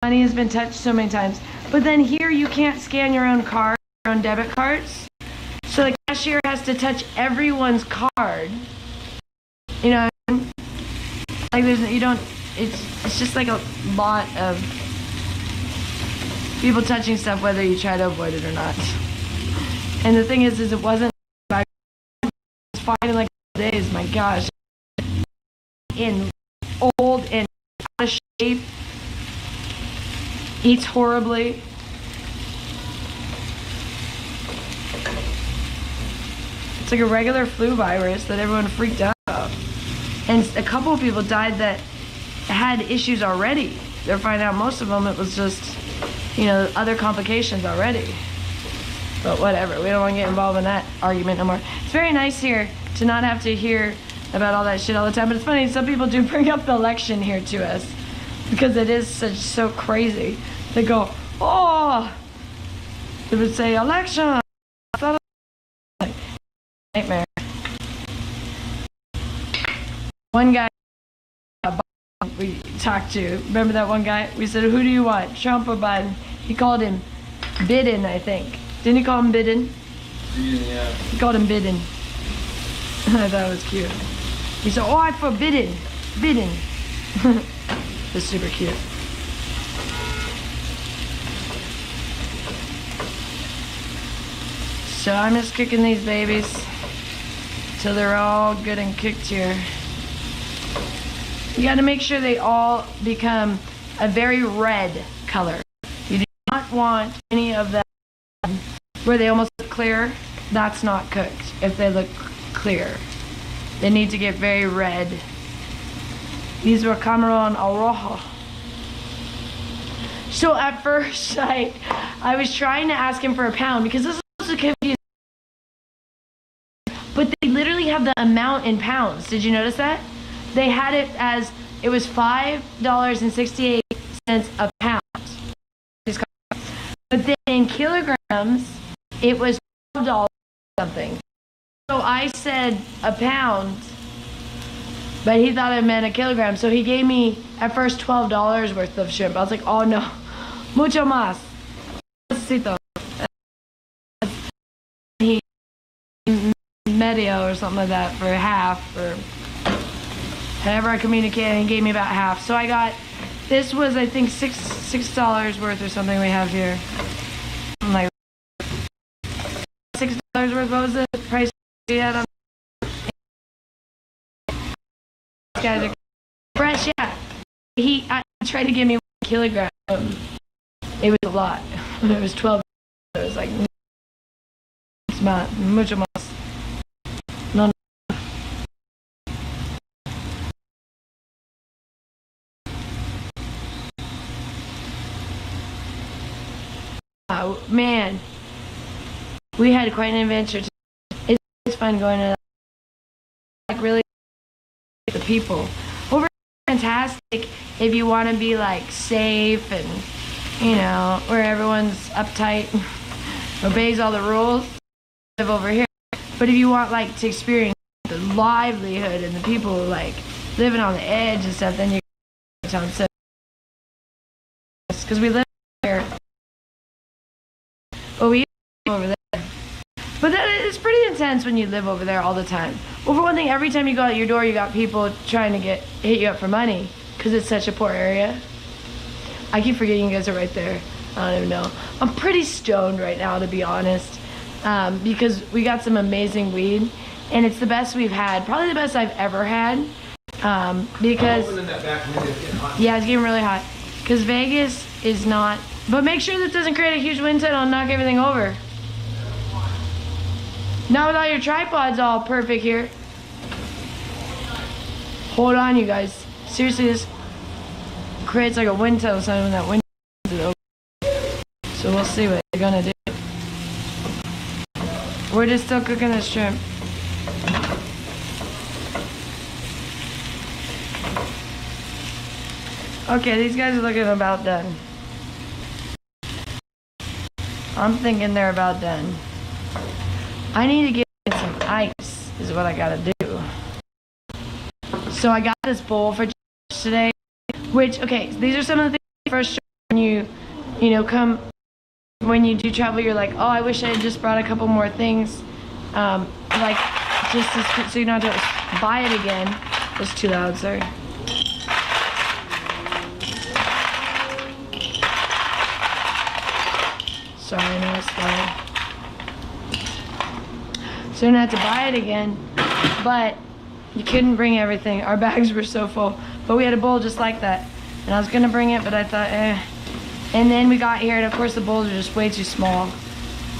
money has been touched so many times. But then here you can't scan your own card, your own debit cards. So the cashier has to touch everyone's card. You know, like it's just like a lot of people touching stuff whether you try to avoid it or not. And the thing is it wasn't, it's fine in like days, my gosh. In old and out of shape, eats horribly. It's like a regular flu virus that everyone freaked out about. And a couple of people died that had issues already. They're finding out most of them it was just, you know, other complications already. But whatever, we don't want to get involved in that argument no more. It's very nice here to not have to hear about all that shit all the time. But it's funny, some people do bring up the election here to us because it is so crazy. They go, oh, they would say election. Nightmare. One guy we talked to, remember that one guy? We said, who do you want, Trump or Biden? He called him Biden, I think. Didn't he call him Biden? Yeah. He called him Biden. I thought it was cute. He said, oh, I'm for Biden. Biden. It's super cute. So I'm just cooking these babies till they're all good and cooked here. You gotta make sure they all become a very red color. You do not want any of them where they almost look clear. That's not cooked if they look clear. They need to get very red. These were Cameron al Rojo. So at first, I was trying to ask him for a pound because this is a confusing. But they literally have the amount in pounds. Did you notice that? They had it as, it was $5.68 a pound. But then in kilograms, it was $12 something. So I said a pound, but he thought I meant a kilogram. So he gave me at first $12 worth of shrimp. I was like, oh no, mucho más. He medio or something like that for half, or however I communicated, and gave me about half. So I got, this was I think $6 worth or something we have here. I'm like, $6 worth. What was the price you had on? This guy's fresh, yeah. He tried to give me 1 kilogram. It was a lot. It was 12. It was like, it's not mucho más. No. Oh, man, we had quite an adventure. It's fun going to, like, really the people. Over fantastic if you want to be like safe and, you know, where everyone's uptight, obeys all the rules. Live over here. But if you want like to experience the livelihood and the people like living on the edge and stuff, then you go to town. Because we live here. Well, we live over there. But that is pretty intense when you live over there all the time. Well, for one thing, every time you go out your door, you got people trying to hit you up for money because it's such a poor area. I keep forgetting you guys are right there. I don't even know. I'm pretty stoned right now, to be honest, because we got some amazing weed, and it's the best we've had. Probably the best I've ever had, because yeah, it's getting really hot. Because Vegas is not. But make sure that doesn't create a huge wind tunnel and knock everything over. Not with all your tripods all perfect here. Hold on, you guys. Seriously, this creates like a wind tunnel sound when that wind is over. So we'll see what they're gonna do. We're just still cooking the shrimp. Okay, these guys are looking about done. I'm thinking they're about done. I need to get some ice, is what I gotta do. So I got this bowl for today, which, okay, these are some of the things first when you know, come, when you do travel, you're like, oh, I wish I had just brought a couple more things, like, just to, so you don't have to buy it again. It's too loud, sorry. Sorry, I know it's loud. So you don't have to buy it again, but you couldn't bring everything. Our bags were so full, but we had a bowl just like that. And I was gonna bring it, but I thought, eh. And then we got here, and of course the bowls are just way too small.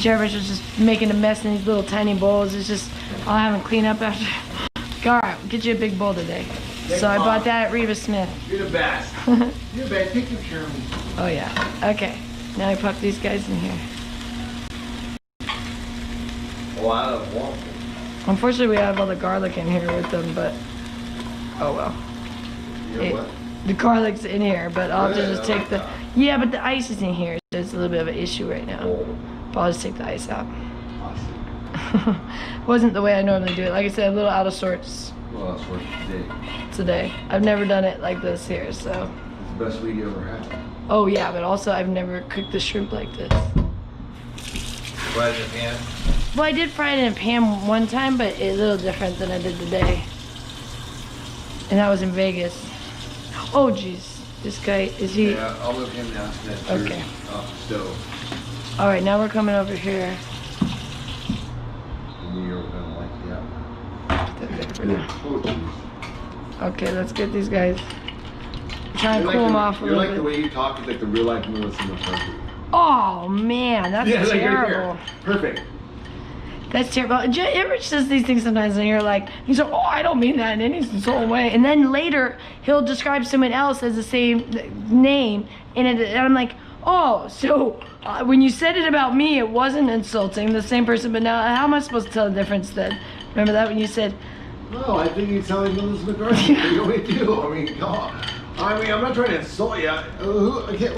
Jervis was just making a mess in these little tiny bowls. It's just, I'll have them clean up after. All right, we'll get you a big bowl today. So I bought that at Reba Smith. You're the best. You're the best. Take care of me. Oh yeah, okay. Now I pop these guys in here. Oh, I don't want them. Unfortunately, we have all the garlic in here with them, but oh well. What? The garlic's in here, but I'll have to just take the... Yeah, but the ice is in here, so it's a little bit of an issue right now. Oh. But I'll just take the ice out. Awesome. Wasn't the way I normally do it. Like I said, a little out of sorts Well, that's what today. I've never done it like this here, so... It's the best week you ever had. Oh yeah, but also I've never cooked the shrimp like this. Fried in a pan? Well, I did fry it in a pan one time, but it's a little different than I did today. And that was in Vegas. Oh, jeez. This guy, is he... Yeah, I'll move him downstairs. Okay. Off the stove. All right, now we're coming over here. I knew you were gonna like that. Put that there for now. Oh, jeez. Okay, let's get these guys. Try and You're cool like them the- off a You're little like bit. the way you talk is like the real life Melissa McCarthy. Oh man, that's Yeah, like right terrible. there. Perfect. That's terrible. Rich says these things sometimes, and you're like, he's like, oh, I don't mean that in any sort way. And then later, he'll describe someone else as the same name, and I'm like, oh, so when you said it about me, it wasn't insulting the same person, but now how am I supposed to tell the difference then? Remember that when you said, No, I think you sound like Melissa McCarthy. You always do. I mean, come on. I mean, I'm not trying to insult you.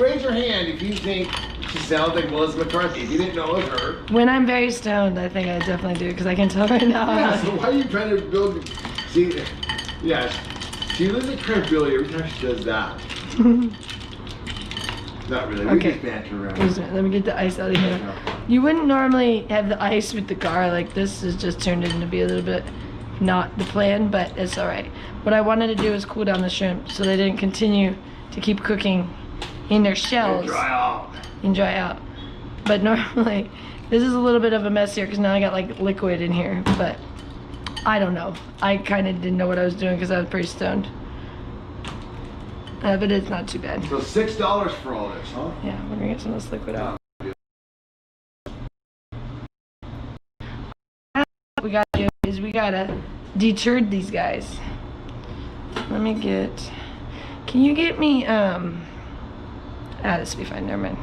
Raise your hand if you think she sounds like Melissa McCarthy. If you didn't know it was her. when I'm very stoned, I think I definitely do, because I can tell right now. Yeah, so why are you trying to build... See, yeah, she loses credibility every time she does that. Not really. We Okay. just banter around. Wait a minute, let me get the ice out of here. You wouldn't normally have the ice with the garlic. This has just turned into be a little bit not the plan, but it's all right. What I wanted to do is cool down the shrimp so they didn't continue to keep cooking in their shells Dry off. and dry out. But normally, this is a little bit of a mess here because now I got like liquid in here, but I don't know. I kind of didn't know what I was doing because I was pretty stoned. But it's not too bad. So $6 for all this, huh? Yeah, we're gonna get some of this liquid out. What we gotta do is we gotta deturd these guys. Let me get, can you get me, this will be fine, never mind.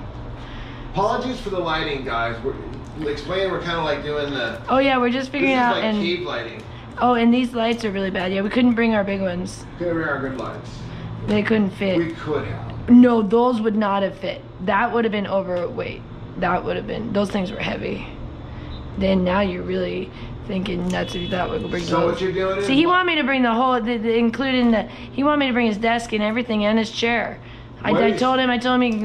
Apologies for the lighting, guys. We're explaining. We're kind of like doing the. Oh yeah, we're just This figuring is out, like and cave lighting. oh, and these lights are really bad. Yeah, we couldn't bring our big ones. Could have been our good lights. They couldn't fit. We could have. No, those would not have fit. That would have been overweight. That would have been, those things were heavy. Then now you're really thinking nuts if you thought we could bring So those. what you're doing is. See, he wanted me to bring the whole, including the, he wanted me to bring his desk and everything and his chair. I told him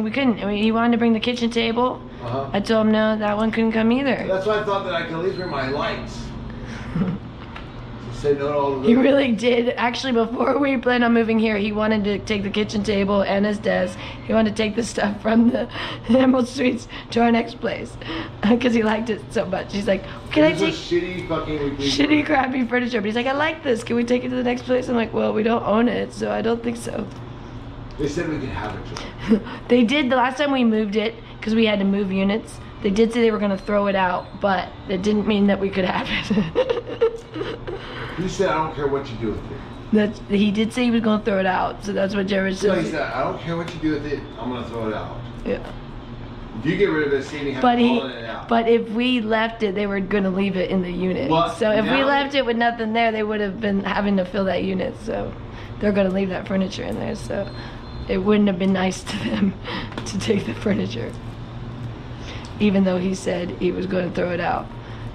we couldn't. I mean, he wanted to bring the kitchen table. Uh-huh. I told him no, that one couldn't come either. That's why I thought that I could at least bring my lights. Say no to all the. He really did. Actually, before we planned on moving here, he wanted to take the kitchen table and his desk. He wanted to take the stuff from the Emerald Suites to our next place because he liked it so much. He's like, can I take shitty fucking shitty, crappy furniture? But he's like, I like this. Can we take it to the next place? I'm like, well, we don't own it, so I don't think so. They said we could have it. They did the last time we moved it because we had to move units. They did say they were going to throw it out, but it didn't mean that we could have it. He said, I don't care what you do with it. He did say he was going to throw it out, so that's what Jared So he said. said, I don't care what you do with it. I'm going to throw it out. Yeah. If you get rid of it, Sadie has But fallen it out. but if we left it, they were going to leave it in the unit. Well, So if we now- left it with nothing there, they would have been having to fill that unit. So they're going to leave that furniture in there. So it wouldn't have been nice to them to take the furniture. Even though he said he was going to throw it out.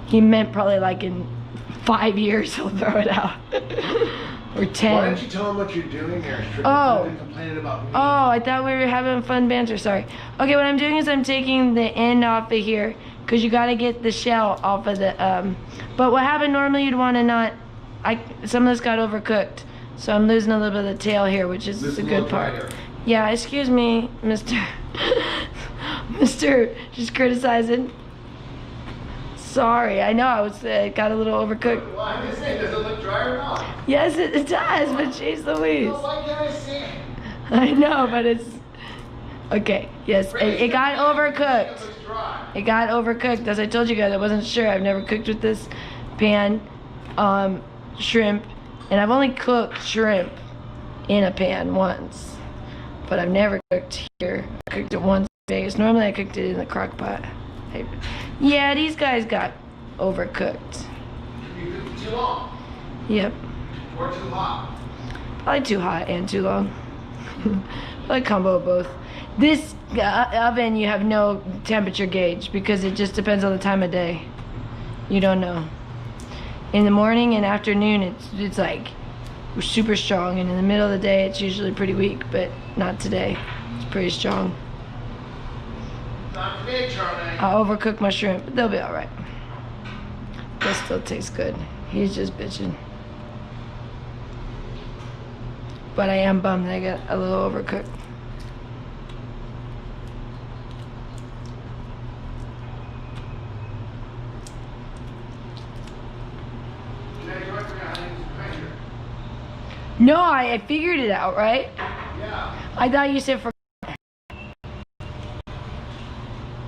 He meant probably like in 5 years he'll throw it out. Or 10. Why don't you tell them what you're doing there? Oh. They're complaining about me. Oh, I thought we were having fun banter. Sorry. Okay, what I'm doing is I'm taking the end off of here because you got to get the shell off of the. But what happened normally, you'd want to not. Some of this got overcooked, so I'm losing a little bit of the tail here, which is the good part. Tighter. Yeah, excuse me, Mr. Mr. Just criticizing. Sorry, I know I was got a little overcooked. Well, I'm just saying, does it look dry or not? Yes, it does, but jeez Louise. Well, why can't I see it? I know, but it's okay. Yes, it got overcooked. It looks dry. It got overcooked. As I told you guys, I wasn't sure. I've never cooked with this pan, shrimp, and I've only cooked shrimp in a pan once, but I've never cooked here. I cooked it once in Vegas. Normally I cooked it in the crock pot. Yeah, these guys got overcooked. You cooked it too long. Yep. Or too hot. Probably too hot and too long. Probably combo of both. This oven, you have no temperature gauge because it just depends on the time of day. You don't know. In the morning and afternoon, it's like super strong, and in the middle of the day, it's usually pretty weak, but not today. It's pretty strong. Not today, Charlie. I'll overcook my shrimp, but they'll be all right. They'll still taste good. He's just bitching. But I am bummed that I got a little overcooked. No, I figured it out, right? Yeah. I thought you said for.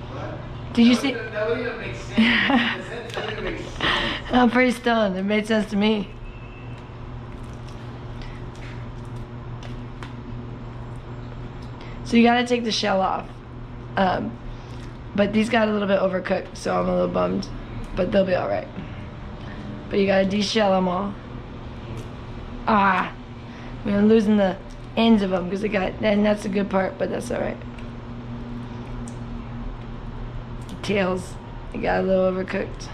What? Did you see? That wouldn't even make sense. That wouldn't even make sense. I'm pretty stunned. It made sense to me. So you gotta take the shell off. But these got a little bit overcooked, so I'm a little bummed. But they'll be alright. But you gotta de-shell them all. We're losing the ends of them because they got, and that's the good part, but that's alright. Tails, it got a little overcooked.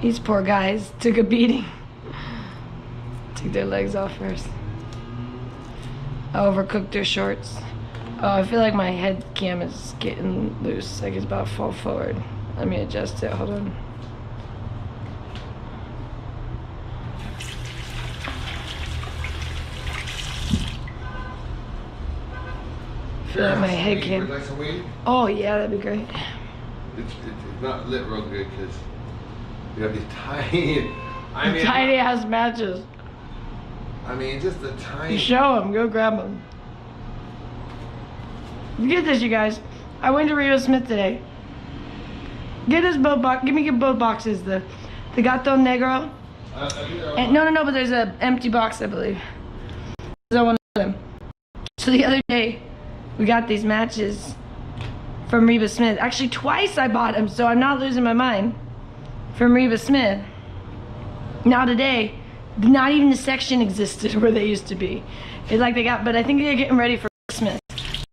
These poor guys took a beating. Took their legs off first. I overcooked their shorts. Oh, I feel like my head cam is getting loose. Like it's about to fall forward. Let me adjust it. Hold on. I feel like my head cam. Would you like some weed? Oh yeah, that'd be great. It's not lit real good because you have these tiny. I mean, Tiny ass matches. I mean, just the tiny. You show them. Go grab them. Get this, you guys. I went to Rio Smith today. Get us both box. Give me both boxes. The Gato Negro. And, no, but there's an empty box, I believe. I want them. So the other day, we got these matches from Reba Smith. Actually, twice I bought them, so I'm not losing my mind. From Reba Smith. Now today, not even the section existed where they used to be. It's like they got, but I think they're getting ready for Smith.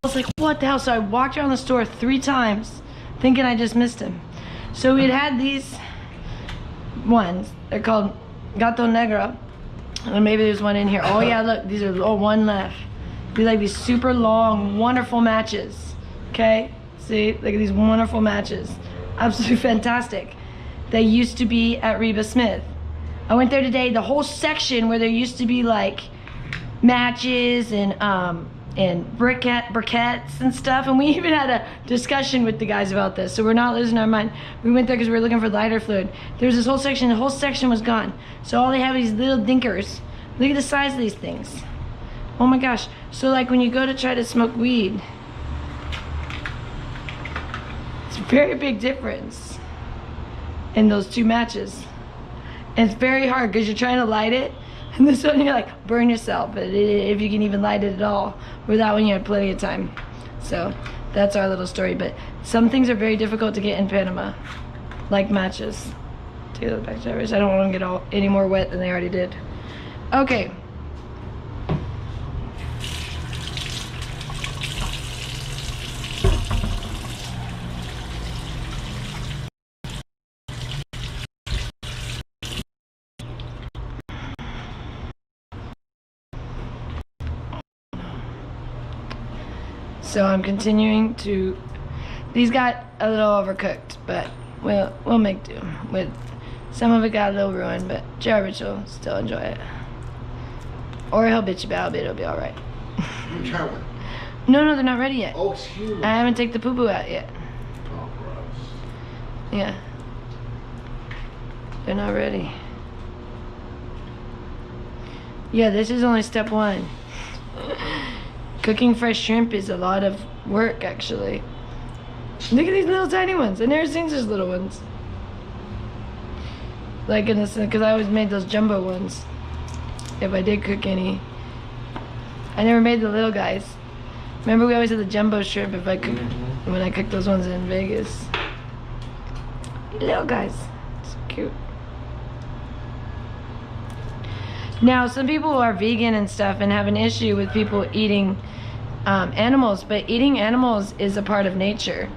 I was like, what the hell? So I walked around the store 3 times thinking I just missed him. So we had these ones. They're called Gato Negro. And maybe there's one in here. Oh yeah, look, these are one left. These like these super long, wonderful matches. Okay? See? Look at these wonderful matches. Absolutely fantastic. They used to be at Reba Smith. I went there today. The whole section where there used to be like matches and briquettes and stuff, and we even had a discussion with the guys about this, so we're not losing our mind. We went there because we were looking for lighter fluid. There was this whole section, the whole section was gone. So all they have is these little dinkers. Look at the size of these things. Oh my gosh. So like when you go to try to smoke weed, it's a very big difference in those 2 matches. And it's very hard because you're trying to light it, and this one you're like, burn yourself, if you can even light it at all. With that one you had plenty of time. So that's our little story. But some things are very difficult to get in Panama, like matches. Take those back drivers. I don't want them to get any more wet than they already did. Okay. So I'm continuing to. These got a little overcooked, but we'll make do with. Some of it got a little ruined, but Jared will still enjoy it. Or he'll bitch about it, it'll be alright. Try one. No, they're not ready yet. Oh, excuse me. I haven't taken the poo-poo out yet. Oh, gross. Yeah. They're not ready. Yeah, this is only step 1. Cooking fresh shrimp is a lot of work, actually. Look at these little tiny ones. I never seen such little ones. Like in this, because I always made those jumbo ones. If I did cook any. I never made the little guys. Remember we always had the jumbo shrimp if I cooked, when I cooked those ones in Vegas. Little guys. It's cute. Now, some people are vegan and stuff and have an issue with people eating animals, but eating animals is a part of nature.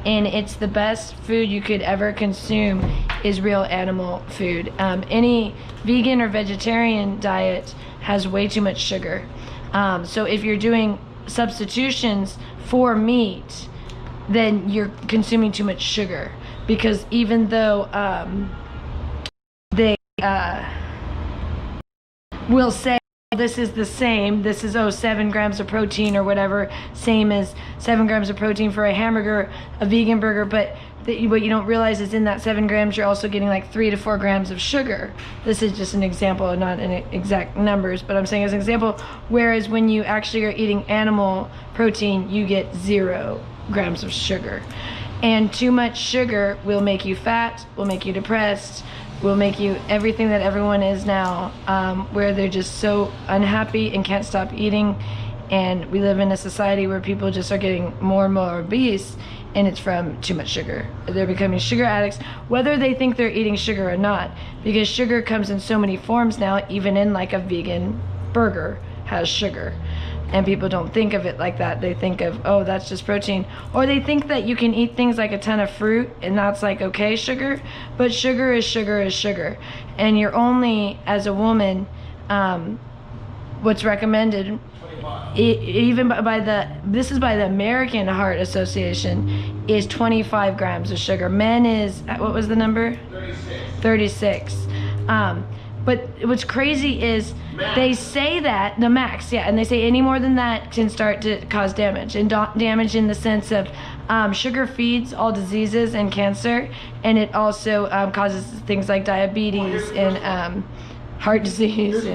And it's the best food you could ever consume is real animal food. Any vegan or vegetarian diet has way too much sugar. So if you're doing substitutions for meat, then you're consuming too much sugar. Because even though they will say this is the same, this is 7 grams of protein or whatever, same as 7 grams of protein for a hamburger, a vegan burger, but what you don't realize is in that 7 grams you're also getting like 3 to 4 grams of sugar. This is just an example, not in exact numbers, but I'm saying as an example, whereas when you actually are eating animal protein you get 0 grams of sugar. And too much sugar will make you fat, will make you depressed, will make you everything that everyone is now, where they're just so unhappy and can't stop eating. And we live in a society where people just are getting more and more obese, and it's from too much sugar. They're becoming sugar addicts, whether they think they're eating sugar or not, because sugar comes in so many forms now. Even in like a vegan burger has sugar, and people don't think of it like that. They think of, oh, that's just protein, or they think that you can eat things like a ton of fruit and that's like okay sugar, but sugar is sugar is sugar. And you're only, as a woman, what's recommended, even by this is by the American Heart Association, is 25 grams of sugar. Men is, what was the number? 36. But what's crazy is they say that the max, yeah, and they say any more than that can start to cause damage, and damage in the sense of sugar feeds all diseases and cancer, and it also causes things like diabetes and heart disease.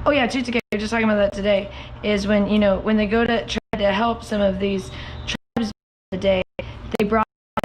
Oh yeah, 2 we were just talking about that today, is when, you know, when they go to try to help some of these tribes the day, they brought